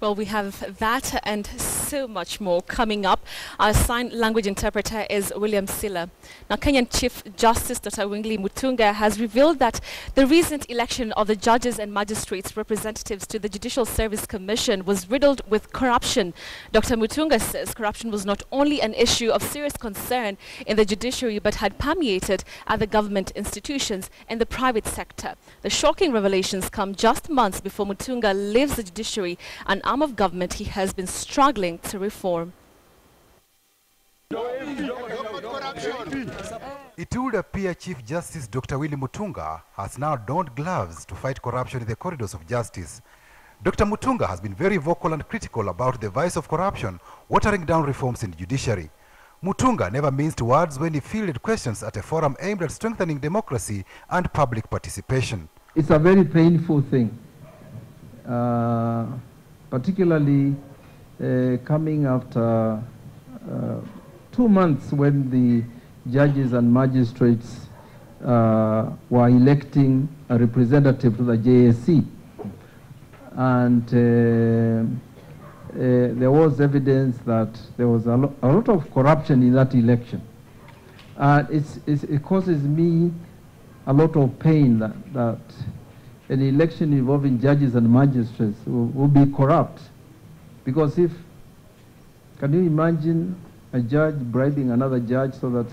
Well, we have that and so much more coming up. Our sign language interpreter is William Silla. Now, Kenyan Chief Justice Dr. Mutunga has revealed that the recent election of the judges and magistrates representatives to the Judicial Service Commission was riddled with corruption. Dr. Mutunga says corruption was not only an issue of serious concern in the judiciary but had permeated other government institutions and the private sector. The shocking revelations come just months before Mutunga leaves the judiciary, an arm of government he has been struggling to reform. It would appear Chief Justice Dr. Mutunga has now donned gloves to fight corruption in the corridors of justice. Dr. Mutunga has been very vocal and critical about the vice of corruption watering down reforms in the judiciary. Mutunga never minced words when he fielded questions at a forum aimed at strengthening democracy and public participation. It's a very painful thing, particularly coming after 2 months when the judges and magistrates were electing a representative to the JSC. And there was evidence that there was a lot of corruption in that election. It causes me a lot of pain that an election involving judges and magistrates will be corrupt. Because can you imagine a judge bribing another judge so that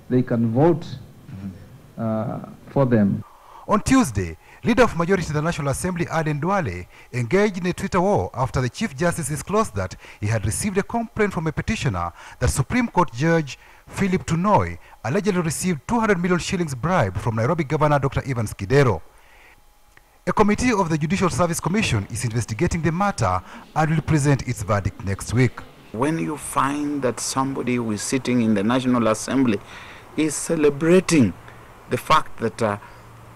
they can vote for them? On Tuesday, Leader of Majority in the National Assembly, Aden Duale, engaged in a Twitter war after the Chief Justice disclosed that he had received a complaint from a petitioner that Supreme Court Judge Philip Tunoi allegedly received 200 million shillings bribe from Nairobi Governor Dr. Evans Kidero. A committee of the Judicial Service Commission is investigating the matter and will present its verdict next week. When you find that somebody who is sitting in the National Assembly is celebrating the fact that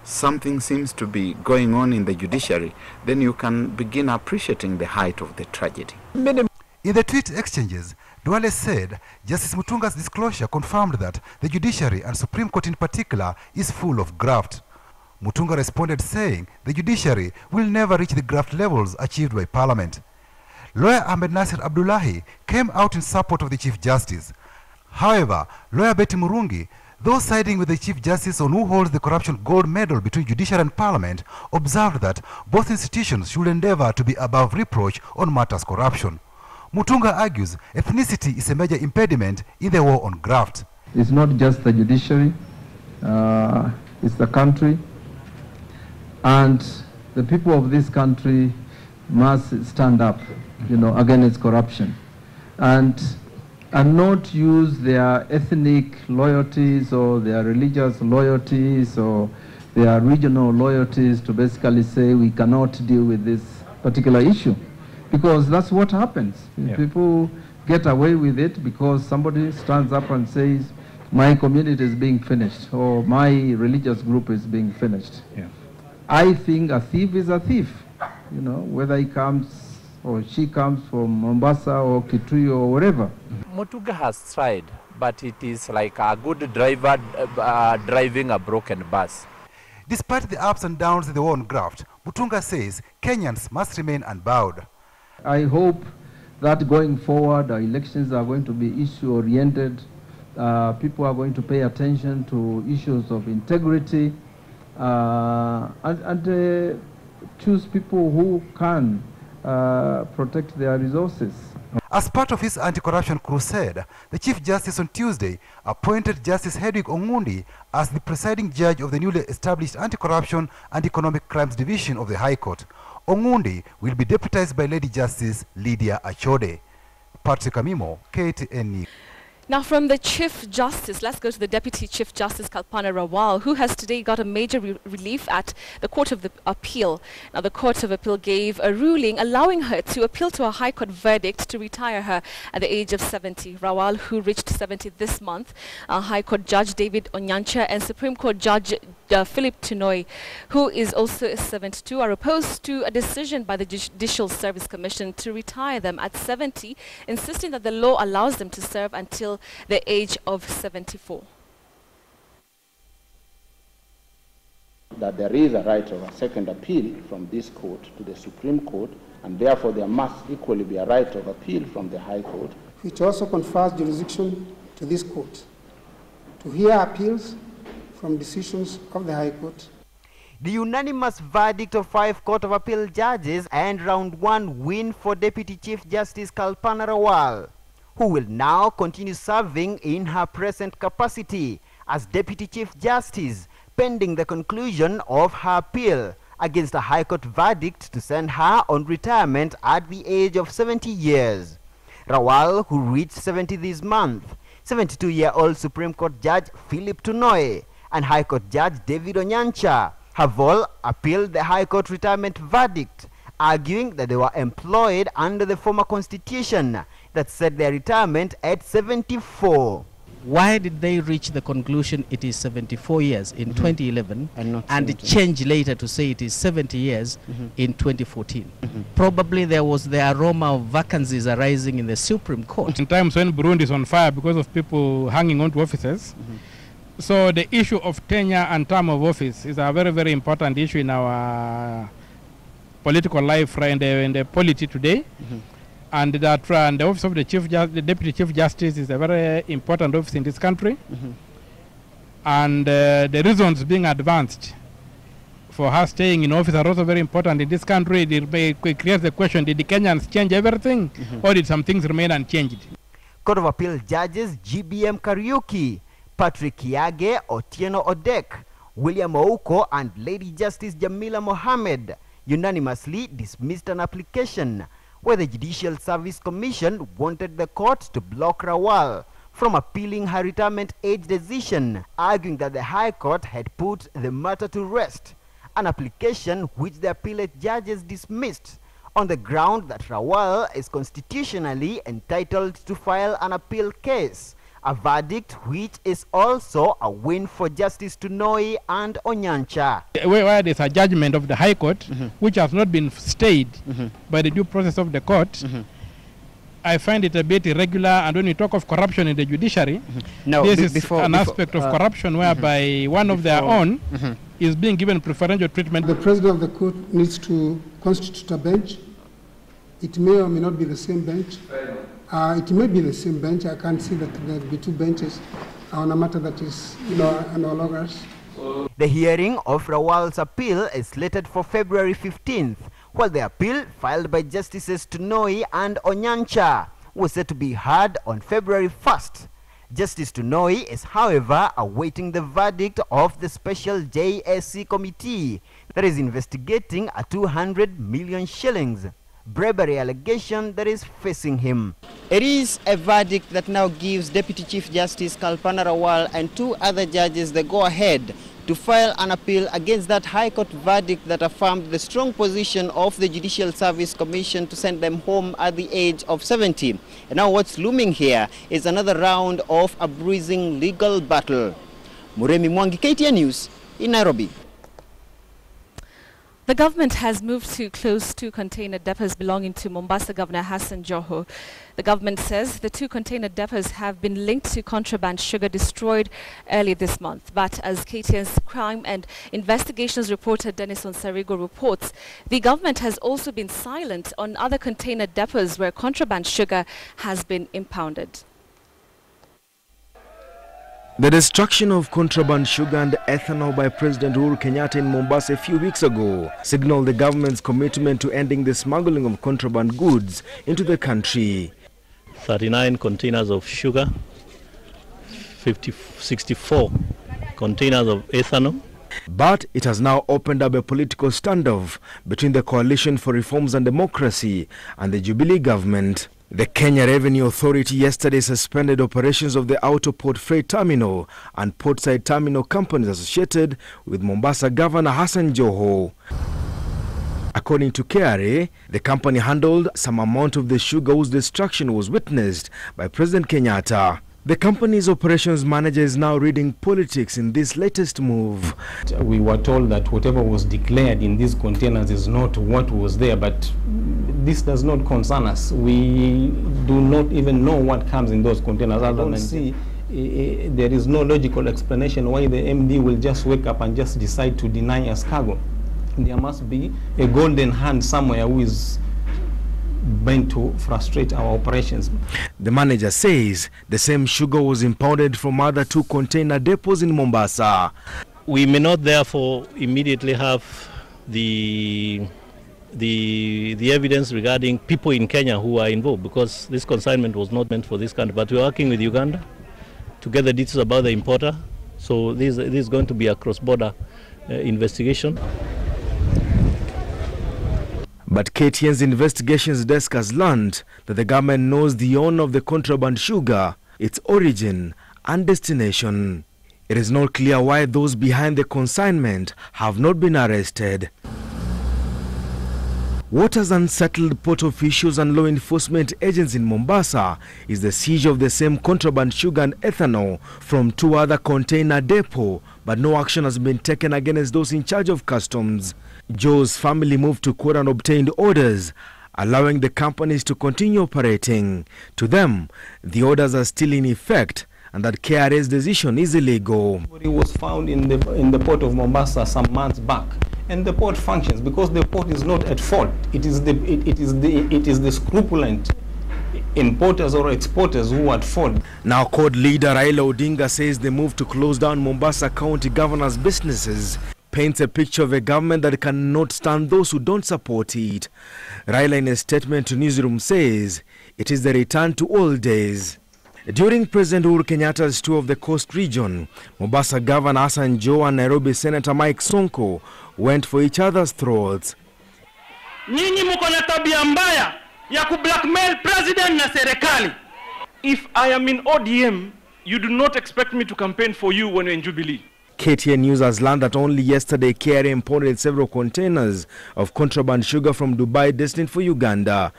something seems to be going on in the judiciary, then you can begin appreciating the height of the tragedy. In the tweet exchanges, Duale said Justice Mutunga's disclosure confirmed that the judiciary and Supreme Court in particular is full of graft. Mutunga responded saying the judiciary will never reach the graft levels achieved by Parliament. Lawyer Ahmed Nasir Abdullahi came out in support of the Chief Justice. However, lawyer Betty Murungi, though siding with the Chief Justice on who holds the corruption gold medal between judiciary and Parliament, observed that both institutions should endeavor to be above reproach on matters corruption. Mutunga argues ethnicity is a major impediment in the war on graft. It's not just the judiciary, it's the country. And the people of this country must stand up, against corruption. And not use their ethnic loyalties or their religious loyalties or their regional loyalties to basically say we cannot deal with this particular issue. Because that's what happens. Yeah. People get away with it because somebody stands up and says, my community is being finished or my religious group is being finished. Yeah. I think a thief is a thief, whether he comes or she comes from Mombasa or Kitui or wherever. Mutunga has tried, but it is like a good driver driving a broken bus. Despite the ups and downs in the war on graft, Mutunga says Kenyans must remain unbowed. I hope that going forward, our elections are going to be issue-oriented. People are going to pay attention to issues of integrity and choose people who can protect their resources. As part of his anti-corruption crusade, the Chief Justice on Tuesday appointed Justice Hedwig Ongundi as the presiding judge of the newly established Anti-Corruption and Economic Crimes Division of the High Court. Ongundi will be deputized by Lady Justice Lydia Achode. Patrick Amimo, KTN News. Now from the Chief Justice, let's go to the Deputy Chief Justice Kalpana Rawal, who has today got a major relief at the Court of Appeal. Now the Court of Appeal gave a ruling allowing her to appeal to a High Court verdict to retire her at the age of 70. Rawal, who reached 70 this month, High Court Judge David Onyancha and Supreme Court Judge Philip Tunoi, who is also 72, are opposed to a decision by the Judicial Service Commission to retire them at 70, insisting that the law allows them to serve until the age of 74. That there is a right of a second appeal from this court to the Supreme Court and therefore there must equally be a right of appeal from the High Court, which also confers jurisdiction to this court to hear appeals from decisions of the High Court. The unanimous verdict of 5 Court of Appeal judges and round 1 win for Deputy Chief Justice Kalpana Rawal, who will now continue serving in her present capacity as Deputy Chief Justice, pending the conclusion of her appeal against a High Court verdict to send her on retirement at the age of 70 years. Rawal, who reached 70 this month, 72-year-old Supreme Court Judge Philip Tunoy and High Court Judge David Onyancha have all appealed the High Court retirement verdict, arguing that they were employed under the former constitution that set their retirement at 74. Why did they reach the conclusion it is 74 years in 2011 and change later to say it is 70 years in 2014? Probably there was the aroma of vacancies arising in the Supreme Court. In times when Burundi is on fire because of people hanging on to offices, so the issue of tenure and term of office is a very, very important issue in our political life and the polity today. And that the office of the Deputy Chief Justice is a very important office in this country. And the reasons being advanced for her staying in office are also very important in this country. It creates the question, did the Kenyans change everything or did some things remain unchanged? Court of Appeal judges GBM Kariuki, Patrick Kiage, Otieno Odek, William Ouko and Lady Justice Jamila Mohammed unanimously dismissed an application where the Judicial Service Commission wanted the court to block Rawal from appealing her retirement age decision, arguing that the High Court had put the matter to rest, an application which the appellate judges dismissed on the ground that Rawal is constitutionally entitled to file an appeal case, a verdict which is also a win for Justice Tunoi and Onyancha. Where there's a judgment of the High Court which has not been stayed by the due process of the court, I find it a bit irregular. And when we talk of corruption in the judiciary, this is an aspect of corruption whereby one of their own is being given preferential treatment. The President of the court needs to constitute a bench. It may or may not be the same bench. It may be the same bench. I can't see that there will be 2 benches on a matter that is, analogous. The hearing of Rawal's appeal is slated for February 15th, while the appeal filed by Justices Tunoi and Onyancha was set to be heard on February 1st. Justice Tunoi is, however, awaiting the verdict of the special JSC committee that is investigating a 200 million shillings bribery allegation that is facing him. It is a verdict that now gives Deputy Chief Justice Kalpana Rawal and 2 other judges the go-ahead to file an appeal against that High Court verdict that affirmed the strong position of the Judicial Service Commission to send them home at the age of 70. And now what's looming here is another round of a bruising legal battle. Muremi Mwangi, KTN News in Nairobi. The government has moved to close 2 container depots belonging to Mombasa Governor Hassan Joho. The government says the 2 container depots have been linked to contraband sugar destroyed early this month. But as KTN's crime and investigations reporter Dennis Onsarigo reports, the government has also been silent on other container depots where contraband sugar has been impounded. The destruction of contraband sugar and ethanol by President Uhuru Kenyatta in Mombasa a few weeks ago signaled the government's commitment to ending the smuggling of contraband goods into the country. 39 containers of sugar, 64 containers of ethanol. But it has now opened up a political standoff between the Coalition for Reforms and Democracy and the Jubilee government. The Kenya Revenue Authority yesterday suspended operations of the Outer Port Freight Terminal and Portside Terminal companies associated with Mombasa Governor Hassan Joho. According to KRA, the company handled some amount of the sugar whose destruction was witnessed by President Kenyatta. The company's operations manager is now reading politics in this latest move. We were told that whatever was declared in these containers is not what was there, but this does not concern us. We do not even know what comes in those containers. I don't see there is no logical explanation why the MD will just wake up and just decide to deny us cargo. There must be a golden hand somewhere who is meant to frustrate our operations. The manager says the same sugar was impounded from other 2 container depots in Mombasa. We may not therefore immediately have the evidence regarding people in Kenya who are involved, because this consignment was not meant for this country. But we're working with Uganda to get the details about the importer. So this is going to be a cross-border investigation. But KTN's investigations desk has learned that the government knows the owner of the contraband sugar, its origin and destination. It is not clear why those behind the consignment have not been arrested. What has unsettled port officials and law enforcement agents in Mombasa is the seizure of the same contraband sugar and ethanol from 2 other container depots, but no action has been taken against those in charge of customs. Joe's family moved to court and obtained orders, allowing the companies to continue operating. To them, the orders are still in effect, and that KRA's decision is illegal. It was found in the port of Mombasa some months back, and the port functions because the port is not at fault. It is the scrupulent importers or exporters who are at fault. Now, court leader Raila Odinga says the move to close down Mombasa County Governor's businesses paints a picture of a government that cannot stand those who don't support it. Raila, in a statement to Newsroom, says it is the return to old days. During President Uhuru Kenyatta's tour of the coast region, Mombasa Governor Hassan Joho and Nairobi Senator Mike Sonko went for each other's throats. Nyinyi mko na tabia mbaya ya kublackmail president na serikali. If I am in ODM, you do not expect me to campaign for you when you're in Jubilee. KTN News has learned that only yesterday KRA imported several containers of contraband sugar from Dubai destined for Uganda.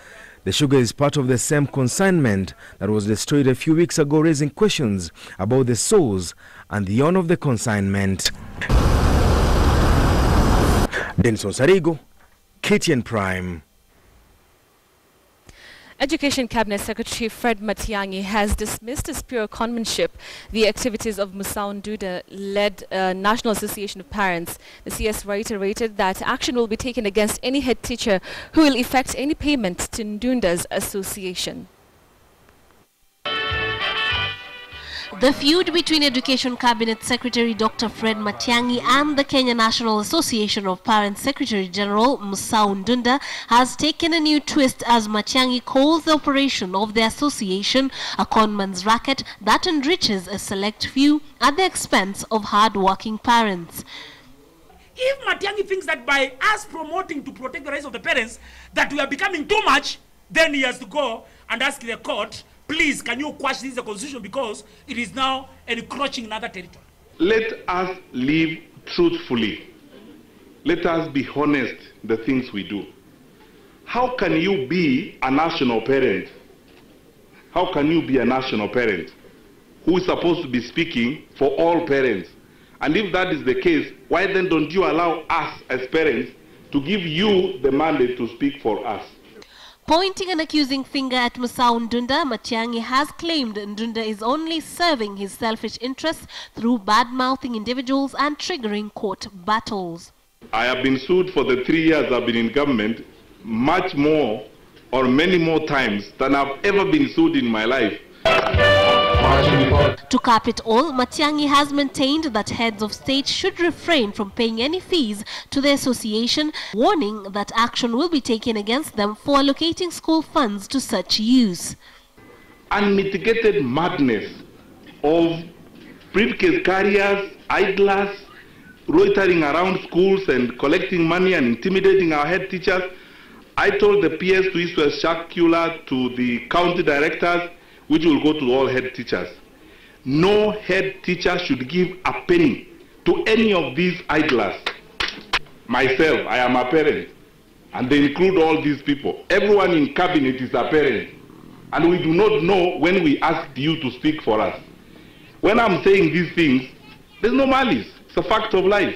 The sugar is part of the same consignment that was destroyed a few weeks ago, raising questions about the source and the owner of the consignment. Denson Sarigo, KTN Prime. Education Cabinet Secretary Fred Matiang'i has dismissed as pure conmanship the activities of Mutunga-led National Association of Parents. The CS reiterated that action will be taken against any head teacher who will effect any payment to Ndunda's association. The feud between Education Cabinet Secretary Dr. Fred Matiang'i and the Kenya National Association of Parents Secretary General Ndunda has taken a new twist as Matiang'i calls the operation of the association a conman's racket that enriches a select few at the expense of hard-working parents. If Matiang'i thinks that by us promoting to protect the rights of the parents that we are becoming too much, then he has to go and ask the court, please, can you quash this constitution because it is now encroaching another territory. Let us live truthfully. Let us be honest the things we do. How can you be a national parent? How can you be a national parent who is supposed to be speaking for all parents? And if that is the case, why then don't you allow us as parents to give you the mandate to speak for us? Pointing an accusing finger at Ndunda, Matiang'i has claimed Ndunda is only serving his selfish interests through bad-mouthing individuals and triggering court battles. I have been sued for the 3 years I've been in government, much more or many more times than I've ever been sued in my life. To cap it all, Matiang'i has maintained that heads of state should refrain from paying any fees to the association, warning that action will be taken against them for allocating school funds to such use. Unmitigated madness of briefcase carriers, idlers, loitering around schools and collecting money and intimidating our head teachers. I told the PS to issue a circular to the county directors, which will go to all head teachers. No head teacher should give a penny to any of these idlers. Myself, I am a parent, and they include all these people. Everyone in cabinet is a parent, and we do not know when we asked you to speak for us. When I'm saying these things, there's no malice. It's a fact of life.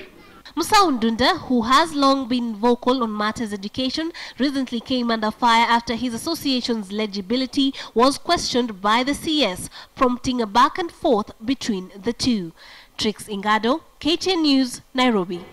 Ndunda, who has long been vocal on matters education, recently came under fire after his association's legibility was questioned by the CS, prompting a back and forth between the two. Trix Ingado, KTN News, Nairobi.